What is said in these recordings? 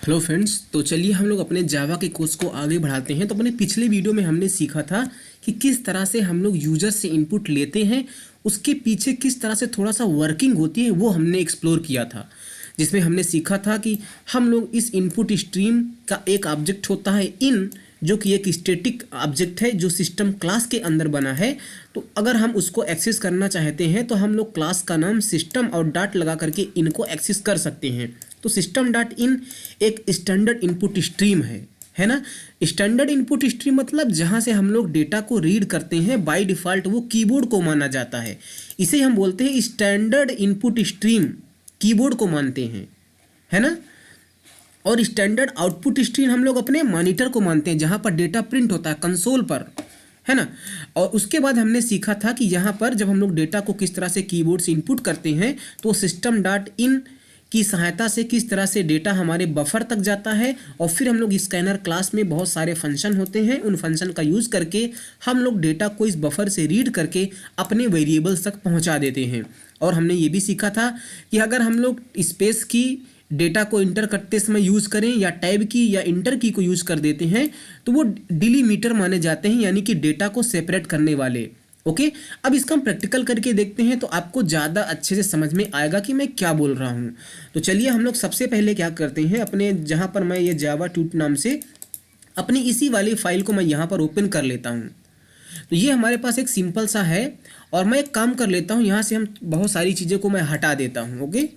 Hello friends, तो चलिए हम लोग अपने जावा के कोर्स को आगे बढ़ाते हैं। तो अपने पिछले वीडियो में हमने सीखा था कि किस तरह से हम लोग यूजर से इनपुट लेते हैं, उसके पीछे किस तरह से थोड़ा सा वर्किंग होती है वो हमने एक्सप्लोर किया था। जिसमें हमने सीखा था कि हम लोग इस इनपुट स्ट्रीम का एक ऑब्जेक्ट होता है इन, जो कि एक स्टैटिक ऑब्जेक्ट है जो सिस्टम क्लास के अंदर बना है। तो अगर हम उसको एक्सेस करना चाहते हैं तो हम लोग क्लास का नाम सिस्टम और डॉट लगा करके इनको एक्सेस कर सकते हैं। तो सिस्टम डॉट इन एक स्टैंडर्ड इनपुट स्ट्रीम है ना। स्टैंडर्ड इनपुट स्ट्रीम मतलब जहाँ से हम लोग डेटा को रीड करते हैं, बाय डिफ़ॉल्ट वो कीबोर्ड को माना जाता है। इसे हम बोलते हैं स्टैंडर्ड इनपुट स्ट्रीम, कीबोर्ड को मानते हैं, है ना। और स्टैंडर्ड आउटपुट स्ट्रीम हम लोग अपने मॉनिटर को मानते हैं, जहाँ पर डेटा प्रिंट होता है कंसोल पर, है ना। और उसके बाद हमने सीखा था कि यहाँ पर जब हम लोग डेटा को किस तरह से कीबोर्ड से इनपुट करते हैं तो सिस्टम डॉट इन की सहायता से किस तरह से डेटा हमारे बफर तक जाता है। और फिर हम लोग स्कैनर क्लास में बहुत सारे फंक्शन होते हैं, उन फंक्शन का यूज़ करके हम लोग डेटा को इस बफर से रीड करके अपने वेरिएबल्स तक पहुंचा देते हैं। और हमने ये भी सीखा था कि अगर हम लोग स्पेस की डेटा को इंटर करते समय यूज़ करें या टैब की या इंटर की को यूज़ कर देते हैं तो वो डिलीमीटर माने जाते हैं, यानी कि डेटा को सेपरेट करने वाले। ओके, अब इसका हम प्रैक्टिकल करके देखते हैं तो आपको ज़्यादा अच्छे से समझ में आएगा कि मैं क्या बोल रहा हूँ। तो चलिए हम लोग सबसे पहले क्या करते हैं, अपने जहाँ पर मैं ये जावा ट्यूट नाम से अपनी इसी वाली फाइल को मैं यहाँ पर ओपन कर लेता हूँ। तो ये हमारे पास एक सिंपल सा है और मैं एक काम कर लेता हूँ, यहाँ से हम बहुत सारी चीज़ों को मैं हटा देता हूँ। ओके,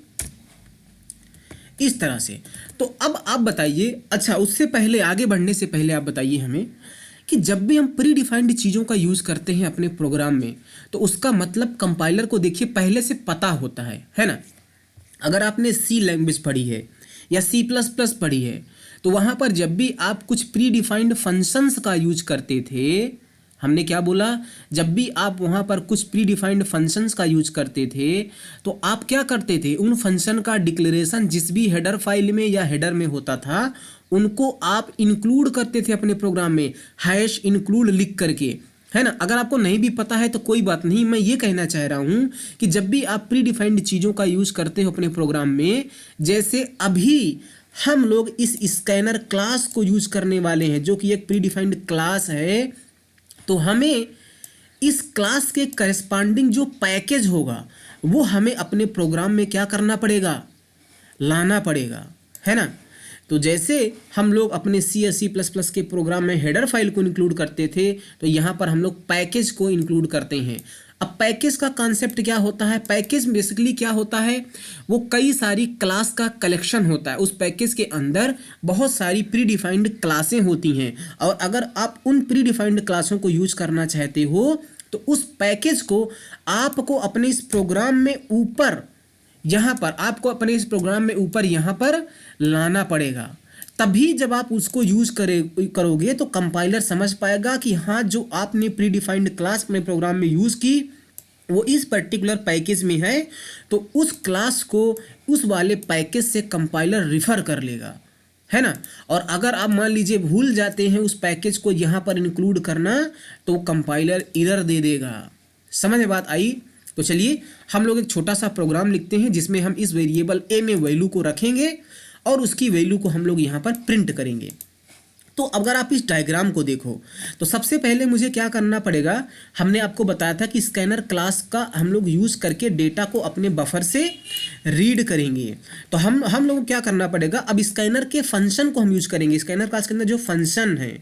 इस तरह से। तो अब आप बताइए, अच्छा उससे पहले आगे बढ़ने से पहले आप बताइए हमें कि जब भी हम प्री डिफाइंड चीज़ों का यूज़ करते हैं अपने प्रोग्राम में तो उसका मतलब कंपाइलर को देखिए पहले से पता होता है ना। अगर आपने सी लैंग्वेज पढ़ी है या सी प्लस प्लस पढ़ी है तो वहाँ पर जब भी आप कुछ प्री डिफाइंड फंक्शंस का यूज करते थे, हमने क्या बोला, जब भी आप वहाँ पर कुछ प्री डिफाइंड फंक्शंस का यूज करते थे तो आप क्या करते थे, उन फंक्शन का डिक्लेरेशन जिस भी हेडर फाइल में या हेडर में होता था उनको आप इंक्लूड करते थे अपने प्रोग्राम में, हैश इंक्लूड लिख करके, है ना। अगर आपको नहीं भी पता है तो कोई बात नहीं, मैं ये कहना चाह रहा हूँ कि जब भी आप प्री डिफाइंड चीज़ों का यूज़ करते हो अपने प्रोग्राम में, जैसे अभी हम लोग इस स्कैनर क्लास को यूज़ करने वाले हैं जो कि एक प्री डिफाइंड क्लास है, तो हमें इस क्लास के करस्पॉन्डिंग जो पैकेज होगा वो हमें अपने प्रोग्राम में क्या करना पड़ेगा, लाना पड़ेगा, है ना। तो जैसे हम लोग अपने सी या सी प्लस प्लस के प्रोग्राम में हेडर फाइल को इंक्लूड करते थे तो यहाँ पर हम लोग पैकेज को इंक्लूड करते हैं। अब पैकेज का कॉन्सेप्ट क्या होता है, पैकेज बेसिकली क्या होता है, वो कई सारी क्लास का कलेक्शन होता है। उस पैकेज के अंदर बहुत सारी प्री डिफाइंड क्लासें होती हैं और अगर आप उन प्री डिफाइंड क्लासों को यूज करना चाहते हो तो उस पैकेज को आपको अपने इस प्रोग्राम में ऊपर, यहाँ पर आपको अपने इस प्रोग्राम में ऊपर यहाँ पर लाना पड़ेगा। तभी जब आप उसको यूज़ करोगे तो कंपाइलर समझ पाएगा कि हाँ, जो आपने प्री डिफाइंड क्लास में प्रोग्राम में यूज़ की वो इस पर्टिकुलर पैकेज में है, तो उस क्लास को उस वाले पैकेज से कंपाइलर रिफ़र कर लेगा, है ना। और अगर आप मान लीजिए भूल जाते हैं उस पैकेज को यहाँ पर इंक्लूड करना तो कंपाइलर एरर दे देगा। समझ में बात आई। तो चलिए हम लोग एक छोटा सा प्रोग्राम लिखते हैं जिसमें हम इस वेरिएबल ए में वैल्यू को रखेंगे और उसकी वैल्यू को हम लोग यहाँ पर प्रिंट करेंगे। तो अगर आप इस डायग्राम को देखो तो सबसे पहले मुझे क्या करना पड़ेगा, हमने आपको बताया था कि स्कैनर क्लास का हम लोग यूज़ करके डेटा को अपने बफर से रीड करेंगे। तो हम लोग क्या करना पड़ेगा, अब स्कैनर के फंक्शन को हम यूज़ करेंगे, स्कैनर क्लास के अंदर जो फंक्शन है।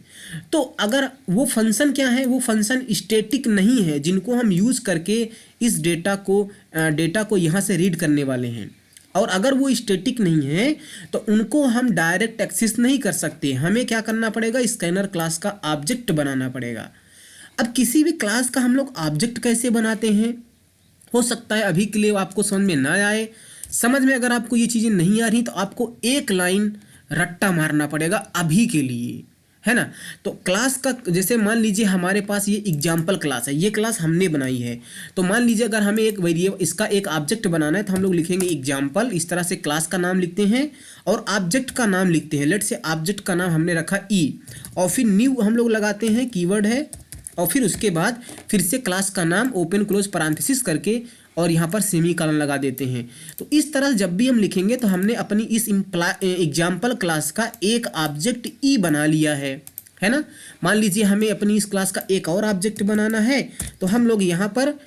तो अगर वो फंक्शन क्या है, वो फंक्शन स्टैटिक नहीं है जिनको हम यूज़ करके इस डेटा को यहाँ से रीड करने वाले हैं। और अगर वो स्टैटिक नहीं है तो उनको हम डायरेक्ट एक्सेस नहीं कर सकते, हमें क्या करना पड़ेगा, स्कैनर क्लास का ऑब्जेक्ट बनाना पड़ेगा। अब किसी भी क्लास का हम लोग ऑब्जेक्ट कैसे बनाते हैं, हो सकता है अभी के लिए आपको समझ में ना आए। समझ में अगर आपको ये चीज़ें नहीं आ रही तो आपको एक लाइन रट्टा मारना पड़ेगा अभी के लिए, है ना। तो क्लास का जैसे मान लीजिए हमारे पास ये एग्जाम्पल क्लास है, ये क्लास हमने बनाई है। तो मान लीजिए अगर हमें एक वेरिएबल इसका एक ऑब्जेक्ट बनाना है तो हम लोग लिखेंगे एग्जाम्पल, इस तरह से क्लास का नाम लिखते हैं और ऑब्जेक्ट का नाम लिखते हैं। लेट से ऑब्जेक्ट का नाम हमने रखा ई और फिर न्यू हम लोग लगाते हैं, कीवर्ड है, और फिर उसके बाद फिर से क्लास का नाम ओपन क्लोज पैरेंथेसिस करके और यहाँ पर सेमीकोलन लगा देते हैं। तो इस तरह जब भी हम लिखेंगे तो हमने अपनी इस एग्जाम्पल क्लास का एक ऑब्जेक्ट ई बना लिया है ना। मान लीजिए हमें अपनी इस क्लास का एक और ऑब्जेक्ट बनाना है, तो हम लोग यहाँ पर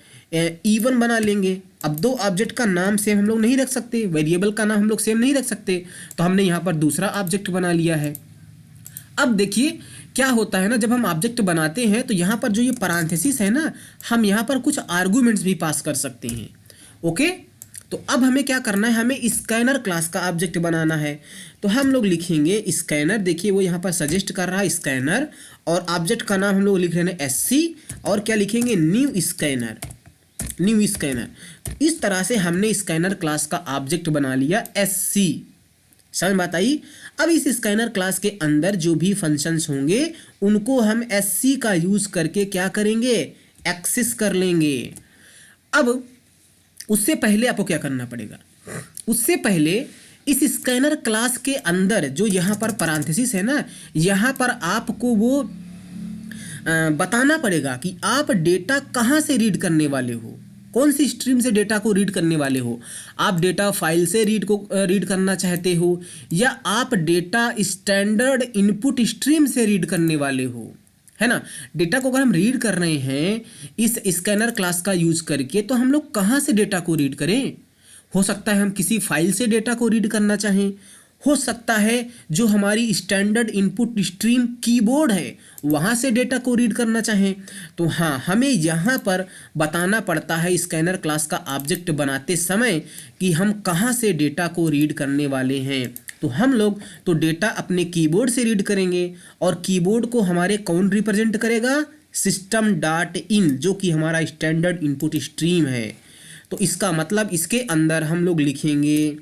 E1 बना लेंगे। अब दो ऑब्जेक्ट का नाम सेम हम लोग नहीं रख सकते, वेरिएबल का नाम हम लोग सेम नहीं रख सकते, तो हमने यहाँ पर दूसरा ऑब्जेक्ट बना लिया है। अब देखिए क्या होता है ना, जब हम ऑब्जेक्ट बनाते हैं तो यहाँ पर जो ये पैरेंथेसिस है ना, हम यहाँ पर कुछ आर्गुमेंट्स भी पास कर सकते हैं। ओके, तो अब हमें क्या करना है, हमें स्कैनर क्लास का ऑब्जेक्ट बनाना है। तो हम लोग लिखेंगे स्कैनर, देखिए वो यहाँ पर सजेस्ट कर रहा है स्कैनर, और ऑब्जेक्ट का नाम हम लोग लिख रहे हैं SC, और क्या लिखेंगे, न्यू स्कैनर, न्यू स्कैनर। इस तरह से हमने स्कैनर क्लास का ऑब्जेक्ट बना लिया SC। समझ बात आई। अब इस स्कैनर क्लास के अंदर जो भी फंक्शंस होंगे उनको हम SC का यूज करके क्या करेंगे, एक्सेस कर लेंगे। अब उससे पहले आपको क्या करना पड़ेगा, उससे पहले इस स्कैनर क्लास के अंदर जो यहाँ पर पैरेंथेसिस है ना, यहाँ पर आपको वो बताना पड़ेगा कि आप डेटा कहाँ से रीड करने वाले हो, कौन सी स्ट्रीम से डेटा को रीड करने वाले हो। आप डेटा फाइल से रीड करना चाहते हो, या आप डेटा स्टैंडर्ड इनपुट स्ट्रीम से रीड करने वाले हो, है ना। डेटा को अगर हम रीड कर रहे हैं इस स्कैनर क्लास का यूज करके, तो हम लोग कहाँ से डेटा को रीड करें। हो सकता है हम किसी फाइल से डेटा को रीड करना चाहें, हो सकता है जो हमारी स्टैंडर्ड इनपुट स्ट्रीम कीबोर्ड है वहाँ से डेटा को रीड करना चाहें। तो हाँ, हमें यहाँ पर बताना पड़ता है स्कैनर क्लास का ऑब्जेक्ट बनाते समय कि हम कहाँ से डेटा को रीड करने वाले हैं। तो हम लोग तो डेटा अपने कीबोर्ड से रीड करेंगे, और कीबोर्ड को हमारे कौन रिप्रेजेंट करेगा, system.in, जो कि हमारा स्टैंडर्ड इनपुट स्ट्रीम है। तो इसका मतलब इसके अंदर हम लोग लिखेंगे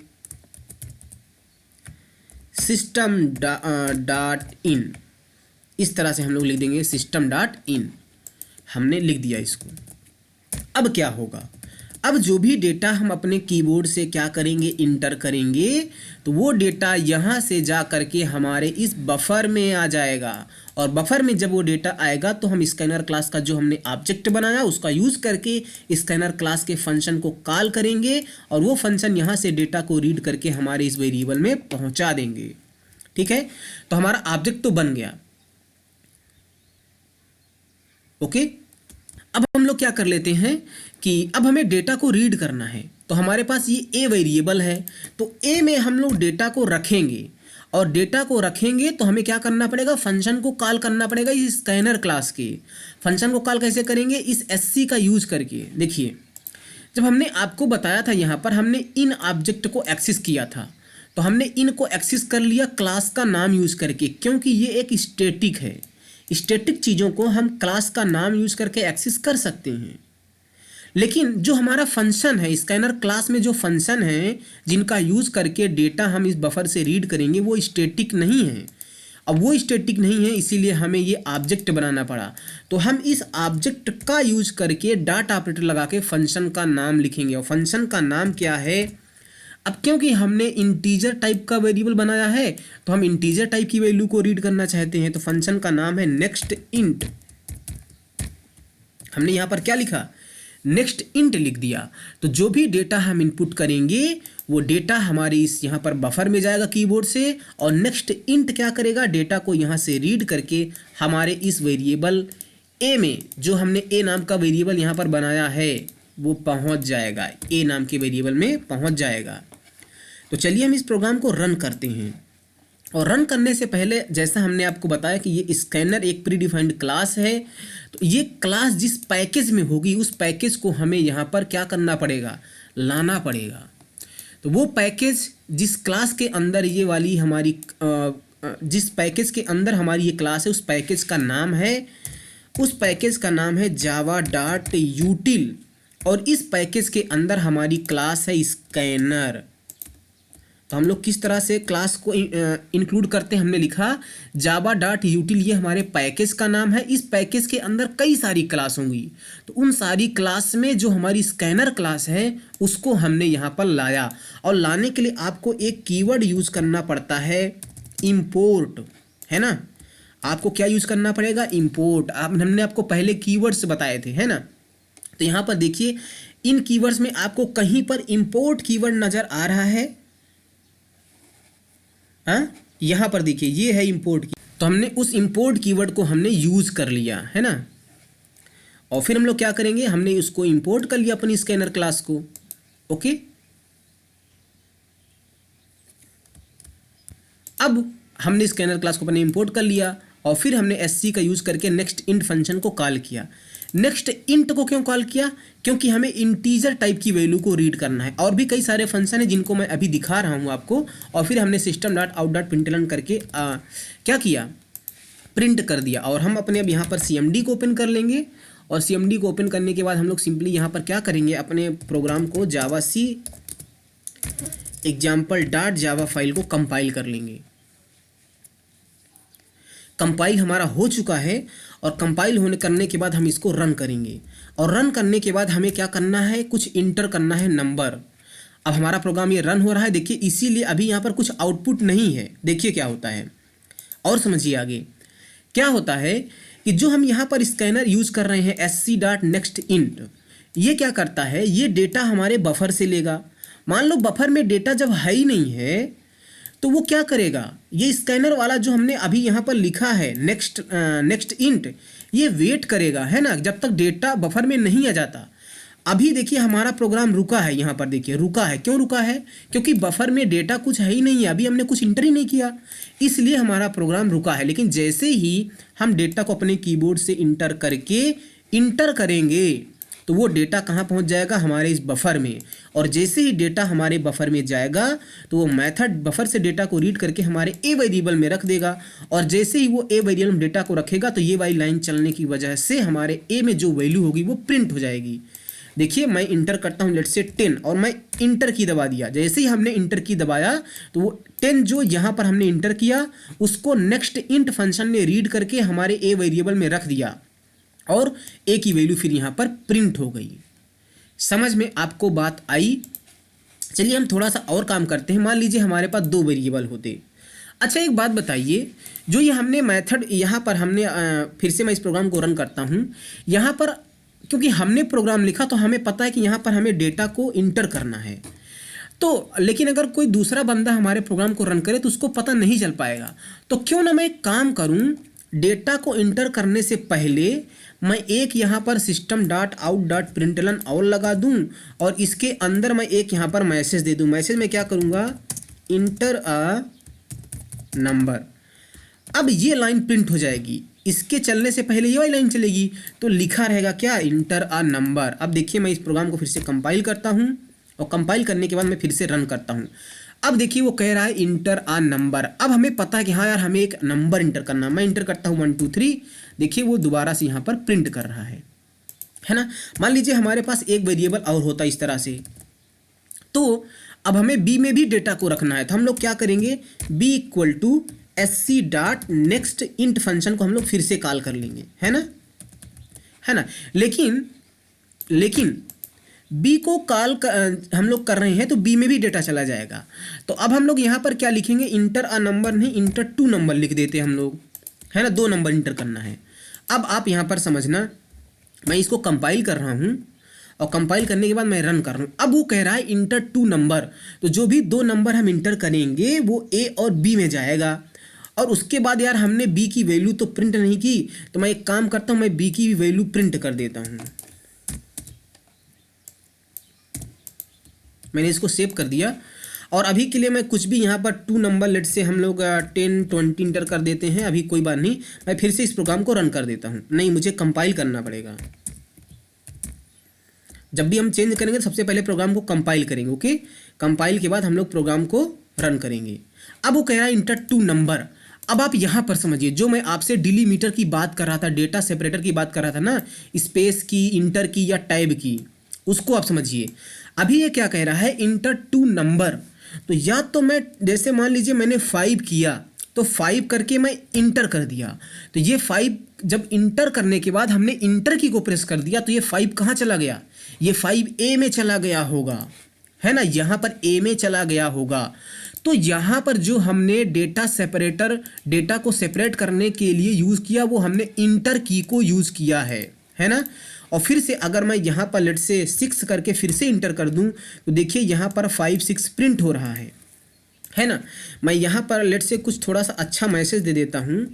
system.in, इस तरह से हम लोग लिख देंगे system.in। हमने लिख दिया इसको। अब क्या होगा, अब जो भी डेटा हम अपने कीबोर्ड से क्या करेंगे, इंटर करेंगे, तो वो डेटा यहाँ से जा करके हमारे इस बफर में आ जाएगा, और बफर में जब वो डेटा आएगा तो हम स्कैनर क्लास का जो हमने ऑब्जेक्ट बनाया उसका यूज करके स्कैनर क्लास के फंक्शन को कॉल करेंगे, और वो फंक्शन यहाँ से डेटा को रीड करके हमारे इस वेरिएबल में पहुँचा देंगे। ठीक है, तो हमारा ऑब्जेक्ट तो बन गया। ओके, अब हम लोग क्या कर लेते हैं कि अब हमें डेटा को रीड करना है, तो हमारे पास ये ए वेरिएबल है, तो ए में हम लोग डेटा को रखेंगे, और डेटा को रखेंगे तो हमें क्या करना पड़ेगा, फंक्शन को कॉल करना पड़ेगा इस स्कैनर क्लास के। फंक्शन को कॉल कैसे करेंगे, इस SC का यूज करके। देखिए जब हमने आपको बताया था यहाँ पर हमने इन ऑब्जेक्ट को एक्सेस किया था, तो हमने इन को एक्सेस कर लिया क्लास का नाम यूज करके, क्योंकि ये एक स्टैटिक है। स्टैटिक चीज़ों को हम क्लास का नाम यूज करके एक्सेस कर सकते हैं, लेकिन जो हमारा फंक्शन है स्कैनर क्लास में, जो फंक्शन है जिनका यूज करके डेटा हम इस बफर से रीड करेंगे, वो स्टैटिक नहीं है। अब वो स्टैटिक नहीं है, इसीलिए हमें ये ऑब्जेक्ट बनाना पड़ा। तो हम इस ऑब्जेक्ट का यूज करके डॉट ऑपरेटर लगा के फंक्शन का नाम लिखेंगे, और फंक्शन का नाम क्या है। अब क्योंकि हमने इंटीजर टाइप का वेरिएबल बनाया है, तो हम इंटीजर टाइप की वैल्यू को रीड करना चाहते हैं, तो फंक्शन का नाम है नेक्स्ट इंट। हमने यहाँ पर क्या लिखा, नेक्स्ट इंट लिख दिया। तो जो भी डेटा हम इनपुट करेंगे वो डेटा हमारे इस यहाँ पर बफर में जाएगा कीबोर्ड से, और नेक्स्ट इंट क्या करेगा, डेटा को यहाँ से रीड करके हमारे इस वेरिएबल ए में, जो हमने ए नाम का वेरिएबल यहाँ पर बनाया है, वो पहुँच जाएगा, ए नाम के वेरिएबल में पहुँच जाएगा। तो चलिए हम इस प्रोग्राम को रन करते हैं, और रन करने से पहले जैसा हमने आपको बताया कि ये स्कैनर एक प्री डिफाइंड क्लास है, तो ये क्लास जिस पैकेज में होगी उस पैकेज को हमें यहाँ पर क्या करना पड़ेगा, लाना पड़ेगा। तो वो पैकेज जिस क्लास के अंदर ये वाली हमारी जिस पैकेज के अंदर हमारी ये क्लास है, उस पैकेज का नाम है java.util, और इस पैकेज के अंदर हमारी क्लास है स्कैनर। तो हम लोग किस तरह से क्लास को इंक्लूड करते हैं, हमने लिखा java.util, ये हमारे पैकेज का नाम है। इस पैकेज के अंदर कई सारी क्लास होंगी, तो उन सारी क्लास में जो हमारी स्कैनर क्लास है उसको हमने यहाँ पर लाया, और लाने के लिए आपको एक कीवर्ड यूज़ करना पड़ता है, इम्पोर्ट, है ना। आपको क्या यूज़ करना पड़ेगा, इम्पोर्ट। हमने आपको पहले कीवर्ड्स बताए थे, है ना। तो यहाँ पर देखिए इन कीवर्ड्स में आपको कहीं पर इंपोर्ट कीवर्ड नजर आ रहा है? हाँ, यहाँ पर देखिए ये है इंपोर्ट की, तो हमने उस इंपोर्ट कीवर्ड को हमने यूज कर लिया है ना। और फिर हम लोग क्या करेंगे, हमने उसको इंपोर्ट कर लिया अपनी स्कैनर क्लास को। ओके, अब हमने स्कैनर क्लास को अपने इंपोर्ट कर लिया और फिर हमने एससी का यूज करके नेक्स्ट इंट फंक्शन को कॉल किया। नेक्स्ट इंट को क्यों कॉल किया? क्योंकि हमें इंटीजर टाइप की वैल्यू को रीड करना है। और भी कई सारे फंक्शन है जिनको मैं अभी दिखा रहा हूँ आपको। और फिर हमने system dot out dot println करके क्या किया, प्रिंट कर दिया। और हम अपने अब यहाँ पर CMD को ओपन कर लेंगे और CMD को ओपन करने के बाद हम लोग सिंपली यहाँ पर क्या करेंगे, अपने प्रोग्राम को जावा-सी एग्जाम्पल डॉट जावा फाइल को कंपाइल कर लेंगे। कंपाइल हमारा हो चुका है और कंपाइल होने करने के बाद हम इसको रन करेंगे। और रन करने के बाद हमें क्या करना है, कुछ इंटर करना है नंबर। अब हमारा प्रोग्राम ये रन हो रहा है देखिए, इसीलिए अभी यहाँ पर कुछ आउटपुट नहीं है। देखिए क्या होता है और समझिए आगे क्या होता है कि जो हम यहाँ पर स्कैनर यूज कर रहे हैं sc.nextInt, ये क्या करता है, ये डेटा हमारे बफर से लेगा। मान लो बफर में डेटा जब है ही नहीं है तो वो क्या करेगा, ये स्कैनर वाला जो हमने अभी यहाँ पर लिखा है नेक्स्ट इंट, ये वेट करेगा है ना, जब तक डेटा बफर में नहीं आ जाता। अभी देखिए हमारा प्रोग्राम रुका है, यहाँ पर देखिए रुका है। क्यों रुका है? क्योंकि बफर में डेटा कुछ है ही नहीं है, अभी हमने कुछ इंटर ही नहीं किया, इसलिए हमारा प्रोग्राम रुका है। लेकिन जैसे ही हम डेटा को अपने कीबोर्ड से इंटर करेंगे तो वो डेटा कहाँ पहुँच जाएगा, हमारे इस बफर में। और जैसे ही डेटा हमारे बफर में जाएगा तो वो मेथड बफर से डेटा को रीड करके हमारे ए वेरिएबल में रख देगा। और जैसे ही वो ए वेरिएबल में डेटा को रखेगा तो ये वाली लाइन चलने की वजह से हमारे ए में जो वैल्यू होगी वो प्रिंट हो जाएगी। देखिए मैं इंटर करता हूँ लेट्स से 10 और मैं इंटर की दबा दिया। जैसे ही हमने इंटर की दबाया तो वो 10 जो यहाँ पर हमने इंटर किया उसको नेक्स्ट इंट फंक्शन ने रीड करके हमारे ए वेरिएबल में रख दिया और ए की वैल्यू फिर यहाँ पर प्रिंट हो गई। समझ में आपको बात आई? चलिए हम थोड़ा सा और काम करते हैं। मान लीजिए हमारे पास 2 वेरिएबल होते। अच्छा एक बात बताइए, जो ये हमने मेथड यहाँ पर हमने फिर से मैं इस प्रोग्राम को रन करता हूँ। यहाँ पर क्योंकि हमने प्रोग्राम लिखा तो हमें पता है कि यहाँ पर हमें डेटा को इंटर करना है। तो लेकिन अगर कोई दूसरा बंदा हमारे प्रोग्राम को रन करे तो उसको पता नहीं चल पाएगा। तो क्यों ना मैं एक काम करूँ, डेटा को इंटर करने से पहले मैं एक यहाँ पर system dot out dot println और लगा दूँ और इसके अंदर मैं एक यहाँ पर मैसेज दे दूँ। मैसेज में क्या करूँगा, इंटर अ नंबर। अब ये लाइन प्रिंट हो जाएगी, इसके चलने से पहले ये वाली लाइन चलेगी तो लिखा रहेगा क्या, इंटर अ नंबर। अब देखिए मैं इस प्रोग्राम को फिर से कंपाइल करता हूँ और कंपाइल करने के बाद मैं फिर से रन करता हूँ। अब देखिए वो कह रहा है इंटर अ नंबर। अब हमें पता है कि हाँ यार हमें एक नंबर इंटर करना है। मैं इंटर करता हूँ 1 2 3। देखिए वो दोबारा से यहाँ पर प्रिंट कर रहा है ना। मान लीजिए हमारे पास एक वेरिएबल और होता इस तरह से, तो अब हमें बी में भी डेटा को रखना है। तो हम लोग क्या करेंगे, B equal to sc.nextInt function को हम लोग फिर से कॉल कर लेंगे, है ना। लेकिन बी को कॉल हम लोग कर रहे हैं तो बी में भी डेटा चला जाएगा। तो अब हम लोग यहाँ पर क्या लिखेंगे, इंटर अ नंबर नहीं, इंटर 2 नंबर लिख देते हैं हम लोग, है ना। 2 नंबर इंटर करना है। अब आप यहाँ पर समझना, मैं इसको कंपाइल कर रहा हूँ और कंपाइल करने के बाद मैं रन कर रहा हूँ। अब वो कह रहा है इंटर 2 नंबर, तो जो भी 2 नंबर हम इंटर करेंगे वो ए और बी में जाएगा। और उसके बाद यार हमने बी की वैल्यू तो प्रिंट नहीं की, तो मैं एक काम करता हूँ, मैं बी की वैल्यू प्रिंट कर देता हूँ। मैंने इसको सेव कर दिया और अभी के लिए मैं कुछ भी यहाँ पर 2 नंबर लेट से हम लोग 10 20 इंटर कर देते हैं। अभी कोई बात नहीं, मैं फिर से इस प्रोग्राम को रन कर देता हूँ। नहीं, मुझे कंपाइल करना पड़ेगा। जब भी हम चेंज करेंगे सबसे पहले प्रोग्राम को कंपाइल करेंगे। ओके, कंपाइल के बाद हम लोग प्रोग्राम को रन करेंगे। अब वो कह रहा है इंटर 2 नंबर। अब आप यहाँ पर समझिए, जो मैं आपसे डिलीमीटर की बात कर रहा था, डेटा सेपरेटर की बात कर रहा था ना, स्पेस की, इंटर की या टैब की, उसको आप समझिए। अभी ये क्या कह रहा है, इंटर 2 नंबर। तो या तो मैं जैसे मान लीजिए मैंने 5 किया तो 5 करके मैं इंटर कर दिया, तो ये 5 जब इंटर करने के बाद हमने इंटर की को प्रेस कर दिया तो ये 5 कहाँ चला गया, ये 5 ए में चला गया होगा, है ना। यहाँ पर ए में चला गया होगा। तो यहाँ पर जो हमने डेटा सेपरेटर, डेटा को सेपरेट करने के लिए यूज़ किया, वो हमने इंटर की को यूज़ किया है ना। और फिर से अगर मैं यहाँ पर लेट से 6 करके फिर से इंटर कर दूँ तो देखिए यहाँ पर 5 6 प्रिंट हो रहा है ना। मैं यहाँ पर लेट से कुछ थोड़ा सा अच्छा मैसेज दे देता हूँ,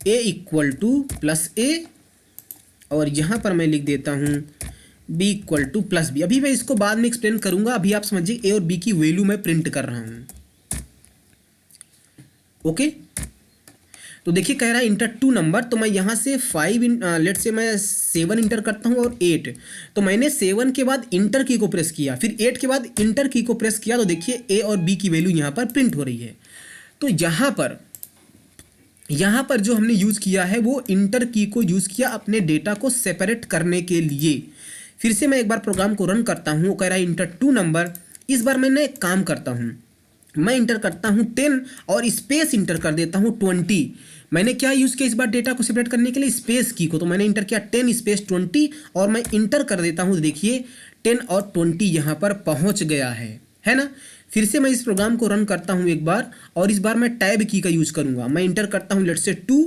a equal two plus a, और यहाँ पर मैं लिख देता हूँ b equal two plus b। अभी मैं इसको बाद में एक्सप्लेन करूँगा, अभी आप समझिए a और b की वैल्यू मैं प्रिंट कर रहा हूँ। ओके, तो देखिए कह रहा है इंटर 2 नंबर, तो मैं यहाँ से 5 लेट से मैं 7 इंटर करता हूँ और 8, तो मैंने 7 के बाद इंटर की को प्रेस किया, फिर 8 के बाद इंटर की को प्रेस किया, तो देखिए a और b की वैल्यू यहाँ पर प्रिंट हो रही है। तो यहाँ पर जो हमने यूज़ किया है वो इंटर की को यूज़ किया अपने डेटा को सेपरेट करने के लिए। फिर से मैं एक बार प्रोग्राम को रन करता हूँ, कह रहा है इंटर 2 नंबर। इस बार मैंने एक काम करता हूँ, मैं इंटर करता हूँ 10 और स्पेस इंटर कर देता हूँ 20। मैंने क्या यूज़ किया इस बार डेटा को सेपरेट करने के लिए, स्पेस की को, तो मैंने इंटर किया 10 स्पेस 20 और मैं इंटर कर देता हूँ। देखिए 10 और 20 यहाँ पर पहुँच गया है ना। फिर से मैं इस प्रोग्राम को रन करता हूँ एक बार, और इस बार मैं टैब की का यूज़ करूँगा। मैं इंटर करता हूँ लेट से 2,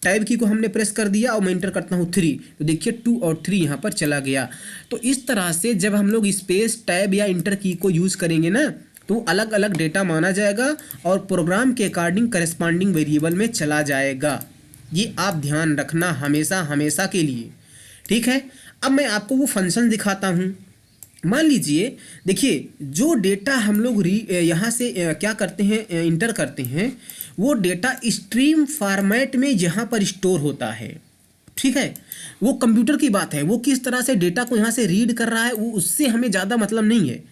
टैब की को हमने प्रेस कर दिया, और मैं इंटर करता हूँ 3, तो देखिए 2 और 3 यहाँ पर चला गया। तो इस तरह से जब हम लोग स्पेस, टैब या इंटर की को यूज़ करेंगे ना, तो अलग अलग डेटा माना जाएगा और प्रोग्राम के अकॉर्डिंग करेस्पॉन्डिंग वेरिएबल में चला जाएगा। ये आप ध्यान रखना हमेशा हमेशा के लिए, ठीक है। अब मैं आपको वो फंक्शन दिखाता हूँ। मान लीजिए देखिए जो डेटा हम लोग यहाँ से क्या करते हैं, इंटर करते हैं, वो डेटा स्ट्रीम फॉर्मेट में यहाँ पर स्टोर होता है, ठीक है। वो कंप्यूटर की बात है, वो किस तरह से डेटा को यहाँ से रीड कर रहा है वो उससे हमें ज़्यादा मतलब नहीं है।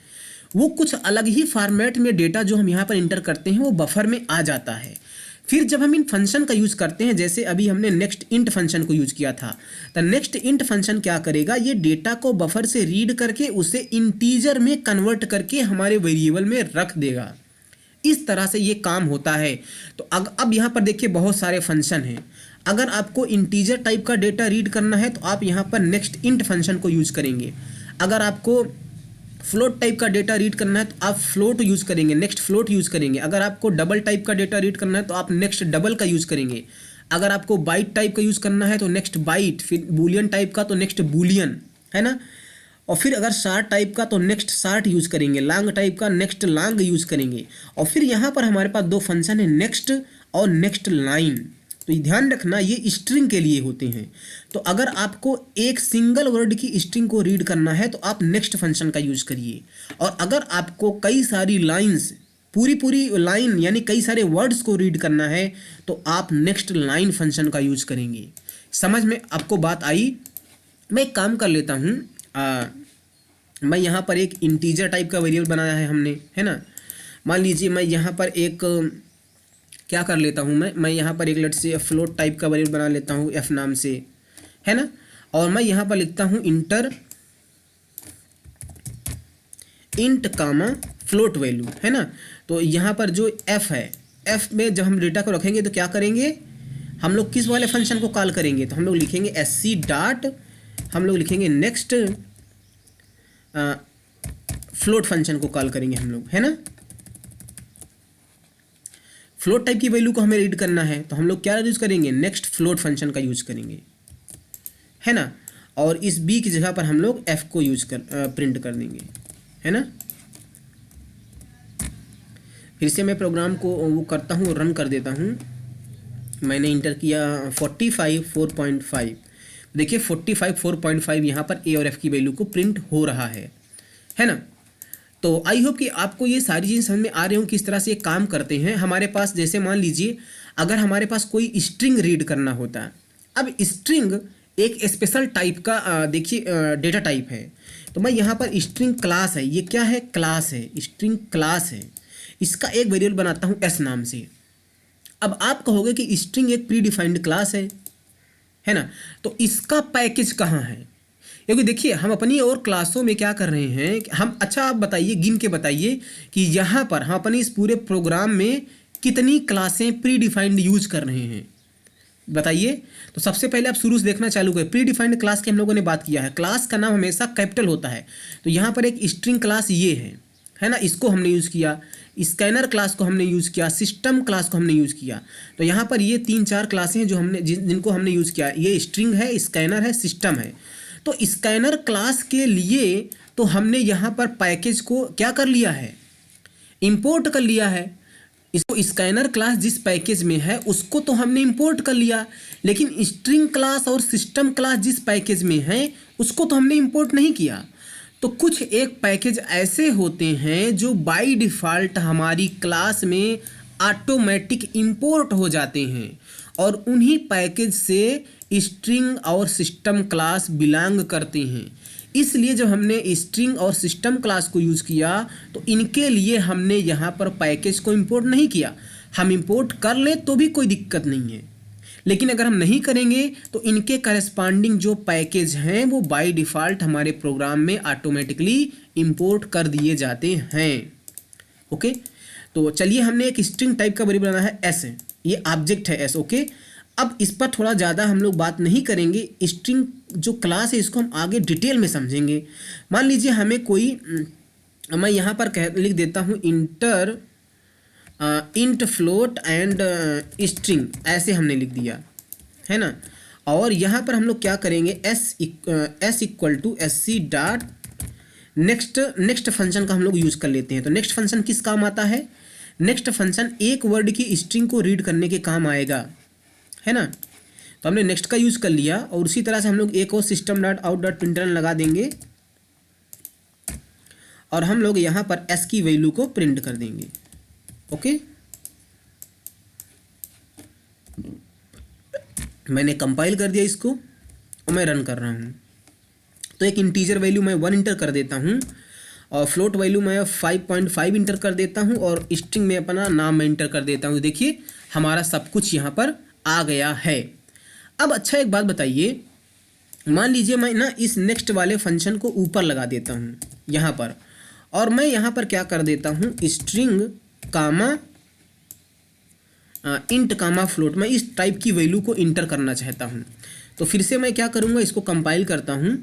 वो कुछ अलग ही फॉर्मेट में डेटा जो हम यहाँ पर इंटर करते हैं वो बफर में आ जाता है। फिर जब हम इन फंक्शन का यूज़ करते हैं, जैसे अभी हमने नेक्स्ट इंट फंक्शन को यूज़ किया था, तो नेक्स्ट इंट फंक्शन क्या करेगा, ये डेटा को बफर से रीड करके उसे इंटीजर में कन्वर्ट करके हमारे वेरिएबल में रख देगा। इस तरह से ये काम होता है। तो अब यहाँ पर देखिए बहुत सारे फंक्शन हैं। अगर आपको इंटीजर टाइप का डेटा रीड करना है तो आप यहाँ पर नेक्स्ट इंट फंक्शन को यूज़ करेंगे। अगर आपको फ्लोट टाइप का डेटा रीड करना है तो आप फ्लोट यूज़ करेंगे, नेक्स्ट फ्लोट यूज़ करेंगे। अगर आपको डबल टाइप का डेटा रीड करना है तो आप नेक्स्ट डबल का यूज़ करेंगे। अगर आपको बाइट टाइप का यूज़ करना है तो नेक्स्ट बाइट, फिर बूलियन टाइप का तो नेक्स्ट बूलियन, है ना। और फिर अगर शार्ट टाइप का तो नेक्स्ट शार्ट यूज़ करेंगे, लॉन्ग टाइप का नेक्स्ट लॉन्ग यूज़ करेंगे। और फिर यहाँ पर हमारे पास 2 फंक्शन है, नेक्स्ट और नेक्स्ट लाइन। तो ध्यान रखना ये स्ट्रिंग के लिए होते हैं। तो अगर आपको एक सिंगल वर्ड की स्ट्रिंग को रीड करना है तो आप नेक्स्ट फंक्शन का यूज़ करिए, और अगर आपको कई सारी लाइंस, पूरी लाइन यानी कई सारे वर्ड्स को रीड करना है तो आप नेक्स्ट लाइन फंक्शन का यूज़ करेंगे। समझ में आपको बात आई। मैं एक काम कर लेता हूँ, मैं यहाँ पर एक इंटीजर टाइप का वेरिएबल बनाया है हमने, है ना। मान लीजिए मैं यहाँ पर एक क्या कर लेता हूँ, मैं यहाँ पर एक लेट से फ्लोट टाइप का वेरिएबल बना लेता हूँ f नाम से, है ना। और मैं यहाँ पर लिखता हूँ इंटर इंट कामा फ्लोट वैल्यू, है ना। तो यहाँ पर जो f है, f में जब हम डेटा को रखेंगे तो क्या करेंगे, हम लोग किस वाले फंक्शन को कॉल करेंगे, तो हम लोग लिखेंगे sc डॉट, हम लोग लिखेंगे नेक्स्ट फ्लोट फंक्शन को कॉल करेंगे हम लोग, है ना। फ्लोट टाइप की वैल्यू को हमें रीड करना है तो हम लोग क्या यूज़ करेंगे, नेक्स्ट फ्लोट फंक्शन का यूज़ करेंगे, है ना। और इस b की जगह पर हम लोग f को प्रिंट कर देंगे, है ना। फिर से मैं प्रोग्राम को वो करता हूँ, रन कर देता हूँ। मैंने इंटर किया 45 4.5, देखिए 45 4.5 यहाँ पर a और f की वैल्यू को प्रिंट हो रहा है ना। तो आई होप कि आपको ये सारी चीज़ें समझ में आ रही हों किस तरह से ये काम करते हैं। हमारे पास जैसे मान लीजिए अगर हमारे पास कोई स्ट्रिंग रीड करना होता है, अब स्ट्रिंग एक स्पेशल टाइप का देखिए डेटा टाइप है। तो मैं यहाँ पर स्ट्रिंग क्लास है, ये क्या है, क्लास है, स्ट्रिंग क्लास है। इसका एक वेरिएबल बनाता हूँ s नाम से। अब आप कहोगे कि स्ट्रिंग एक प्री डिफाइंड क्लास है ना, तो इसका पैकेज कहाँ है, क्योंकि देखिए हम अपनी और क्लासों में क्या कर रहे हैं हम, अच्छा आप बताइए, गिन के बताइए कि यहाँ पर हम अपने इस पूरे प्रोग्राम में कितनी क्लासें प्री डिफाइंड यूज कर रहे हैं, बताइए। तो सबसे पहले आप शुरू से देखना चालू करें। प्री डिफाइंड क्लास की हम लोगों ने बात किया है, क्लास का नाम हमेशा कैपिटल होता है। तो यहाँ पर एक स्ट्रिंग क्लास ये है ना, इसको हमने यूज़ किया। स्कैनर क्लास को हमने यूज़ किया, सिस्टम क्लास को हमने यूज़ किया। तो यहाँ पर ये 3-4 क्लासें हैं जो हमने जिनको हमने यूज़ किया। ये स्ट्रिंग है, स्कैनर है, सिस्टम है। तो स्कैनर क्लास के लिए तो हमने यहाँ पर पैकेज को क्या कर लिया है, इंपोर्ट कर लिया है। इसको स्कैनर क्लास जिस पैकेज में है उसको तो हमने इंपोर्ट कर लिया, लेकिन स्ट्रिंग क्लास और सिस्टम क्लास जिस पैकेज में है उसको तो हमने इंपोर्ट नहीं किया। तो कुछ एक पैकेज ऐसे होते हैं जो बाय डिफ़ॉल्ट हमारी क्लास में ऑटोमेटिक इंपोर्ट हो जाते हैं, और उन्हीं पैकेज से स्ट्रिंग और सिस्टम क्लास बिलोंग करते हैं। इसलिए जब हमने स्ट्रिंग और सिस्टम क्लास को यूज़ किया तो इनके लिए हमने यहाँ पर पैकेज को इंपोर्ट नहीं किया। हम इंपोर्ट कर लें तो भी कोई दिक्कत नहीं है, लेकिन अगर हम नहीं करेंगे तो इनके करस्पॉन्डिंग जो पैकेज हैं वो बाय डिफ़ॉल्ट हमारे प्रोग्राम में ऑटोमेटिकली इंपोर्ट कर दिए जाते हैं। ओके, तो चलिए हमने एक स्ट्रिंग टाइप का वेरिएबल बनाया है एस, ये ऑब्जेक्ट है एस। ओके, अब इस पर थोड़ा ज़्यादा हम लोग बात नहीं करेंगे, स्ट्रिंग जो क्लास है इसको हम आगे डिटेल में समझेंगे। मान लीजिए हमें कोई, मैं यहाँ पर लिख देता हूँ inter int float and string, ऐसे हमने लिख दिया है ना। और यहाँ पर हम लोग क्या करेंगे, S equal to S C dot next function का हम लोग यूज़ कर लेते हैं। तो नेक्स्ट फंक्शन किस काम आता है, नेक्स्ट फंक्शन एक वर्ड की स्ट्रिंग को रीड करने के काम आएगा, है ना। तो हमने नेक्स्ट का यूज़ कर लिया, और उसी तरह से हम लोग एक और system dot out dot println लगा देंगे, और हम लोग यहाँ पर एस की वैल्यू को प्रिंट कर देंगे। ओके, मैंने कंपाइल कर दिया इसको और मैं रन कर रहा हूँ। तो एक इंटीजर वैल्यू मैं 1 इंटर कर देता हूँ, और फ्लोट वैल्यू मैं 5.5 इंटर कर देता हूँ, और स्ट्रिंग में अपना नाम मैं इंटर कर देता हूँ। देखिए हमारा सब कुछ यहाँ पर आ गया है। अब अच्छा एक बात बताइए, मान लीजिए मैं ना इस नेक्स्ट वाले फंक्शन को ऊपर लगा देता हूँ यहाँ पर, और मैं यहाँ पर क्या कर देता हूँ, स्ट्रिंग कामा इंट कामा फ्लोट, मैं इस टाइप की वैल्यू को इंटर करना चाहता हूँ। तो फिर से मैं क्या करूँगा, इसको कंपाइल करता हूँ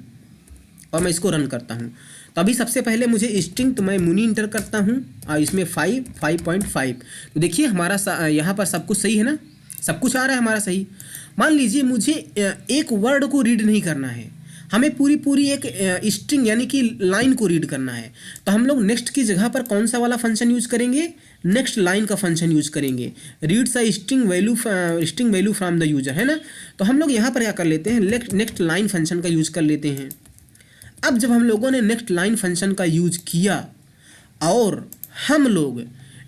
और मैं इसको रन करता हूँ। तो अभी सबसे पहले मुझे स्ट्रिंग, तो मैं मुनी इंटर करता हूँ, और इसमें 5.5। तो देखिए हमारा यहाँ पर सब कुछ सही है ना, सब कुछ आ रहा है हमारा सही। मान लीजिए मुझे एक वर्ड को रीड नहीं करना है, हमें पूरी एक स्ट्रिंग यानी कि लाइन को रीड करना है। तो हम लोग नेक्स्ट की जगह पर कौन सा वाला फंक्शन यूज़ करेंगे, नेक्स्ट लाइन का फंक्शन यूज़ करेंगे, reads a string value from the user, है ना। तो हम लोग यहाँ पर क्या कर लेते हैं, नेक्स्ट लाइन फंक्शन का यूज़ कर लेते हैं। अब जब हम लोगों ने नेक्स्ट लाइन फंक्शन का यूज़ किया और हम लोग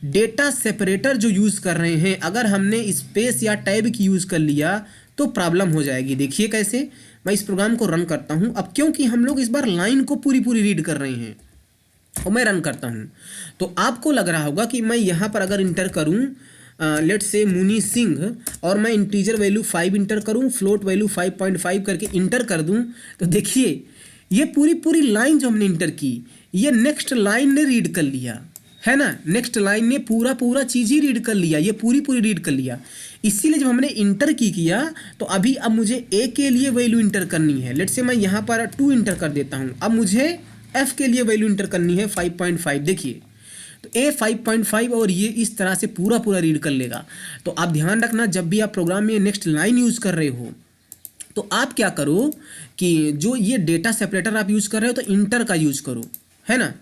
डेटा सेपरेटर जो यूज़ कर रहे हैं, अगर हमने स्पेस या टैब की यूज़ कर लिया तो प्रॉब्लम हो जाएगी। देखिए कैसे, मैं इस प्रोग्राम को रन करता हूं। अब क्योंकि हम लोग इस बार लाइन को पूरी रीड कर रहे हैं और मैं रन करता हूं, तो आपको लग रहा होगा कि मैं यहाँ पर अगर इंटर करूं लेट्स से मुनी सिंह, और मैं इंटीजर वैल्यू 5 इंटर करूं, फ्लोट वैल्यू 5.5 करके इंटर कर दूं, तो देखिए ये पूरी लाइन जो हमने इंटर की, ये नेक्स्ट लाइन ने रीड कर लिया, है ना। नेक्स्ट लाइन ने पूरा चीज़ ही रीड कर लिया, ये पूरी रीड कर लिया। इसीलिए जब हमने इंटर किया तो अभी अब मुझे ए के लिए वैल्यू इंटर करनी है। लेट्स से मैं यहाँ पर 2 इंटर कर देता हूँ। अब मुझे एफ के लिए वैल्यू इंटर करनी है 5.5। देखिए तो ए 5.5, और ये इस तरह से पूरा रीड कर लेगा। तो आप ध्यान रखना, जब भी आप प्रोग्राम में नेक्स्ट लाइन यूज़ कर रहे हो तो आप क्या करो कि जो ये डेटा सेपरेटर आप यूज़ कर रहे हो तो इंटर का यूज़ करो, है ना।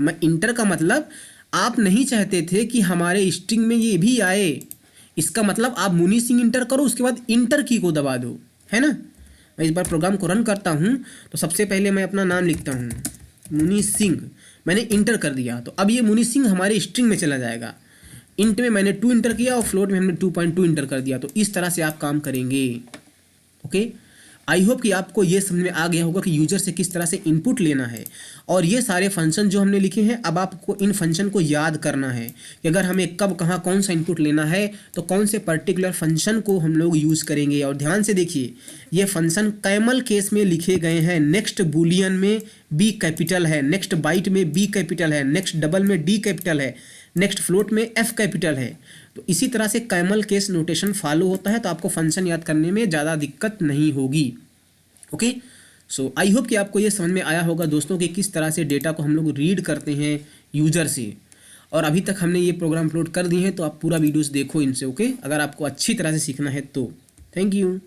मैं इंटर का मतलब, आप नहीं चाहते थे कि हमारे स्ट्रिंग में ये भी आए, इसका मतलब आप मुनी सिंह इंटर करो, उसके बाद इंटर की को दबा दो, है ना। मैं इस बार प्रोग्राम को रन करता हूँ, तो सबसे पहले मैं अपना नाम लिखता हूँ मुनी सिंह, मैंने इंटर कर दिया। तो अब ये मुनी सिंह हमारे स्ट्रिंग में चला जाएगा। इंट में मैंने 2 इंटर किया और फ्लोट में हमने 2.2 इंटर कर दिया। तो इस तरह से आप काम करेंगे। ओके, आई होप कि आपको ये समझ में आ गया होगा कि यूजर से किस तरह से इनपुट लेना है। और ये सारे फंक्शन जो हमने लिखे हैं, अब आपको इन फंक्शन को याद करना है कि अगर हमें कब कहाँ कौन सा इनपुट लेना है तो कौन से पर्टिकुलर फंक्शन को हम लोग यूज़ करेंगे। और ध्यान से देखिए, ये फंक्शन कैमल केस में लिखे गए हैं। नेक्स्ट बूलियन में बी कैपिटल है, नेक्स्ट बाइट में बी कैपिटल है, नेक्स्ट डबल में डी कैपिटल है, नेक्स्ट फ्लोट में एफ कैपिटल है। तो इसी तरह से कैमल केस नोटेशन फॉलो होता है, तो आपको फंक्शन याद करने में ज़्यादा दिक्कत नहीं होगी। ओके, सो आई होप कि आपको ये समझ में आया होगा दोस्तों कि किस तरह से डेटा को हम लोग रीड करते हैं यूज़र से। और अभी तक हमने ये प्रोग्राम अपलोड कर दिए हैं, तो आप पूरा वीडियोस देखो इनसे। ओके, अगर आपको अच्छी तरह से सीखना है तो। Thank you.